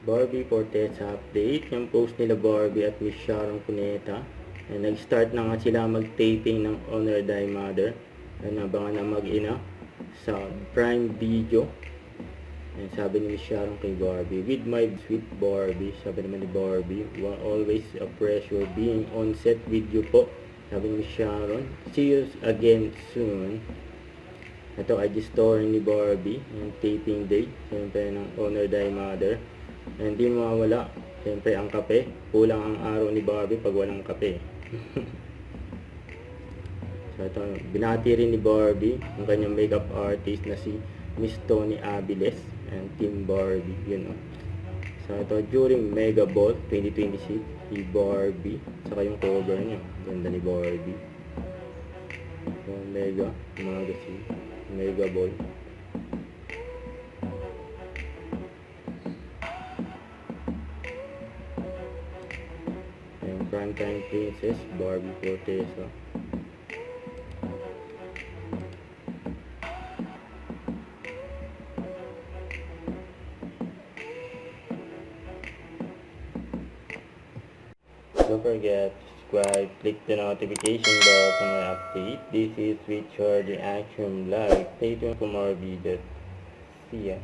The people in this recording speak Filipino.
Barbie Forteza update. Yung post nila Barbie at Miss Sharon Cuneta. Nag-start na nga sila mag-taping ng Honor Thy Mother. Nabangan na mag-ina sa Prime Video. Sabi ni Miss Sharon kay Barbie, with my sweet Barbie. Sabi naman ni Barbie, always a pleasure being on set with you po. Sabi ni Miss Sharon, see you again soon. Ito ay the story ni Barbie, yung taping day, siyempre ng Honor Thy Mother. Hindi mawawala, siyempre ang kape. Kulang ang araw ni Barbie pag walang kape. So ito, binati rin ni Barbie ang kanyang makeup artist na si Miss Tony Aviles and Team Barbie, yun o. So ito, during Mega Ball 2026, si Barbie, saka yung cover niya, ganda ni Barbie. Yung Mega Magazine, Mega Ball. Yung Primetime Princess, Barbie Forteza. Don't forget to subscribe, click the notification bell for my update. This is Richard Reaction Live. Stay tuned for more videos. See ya.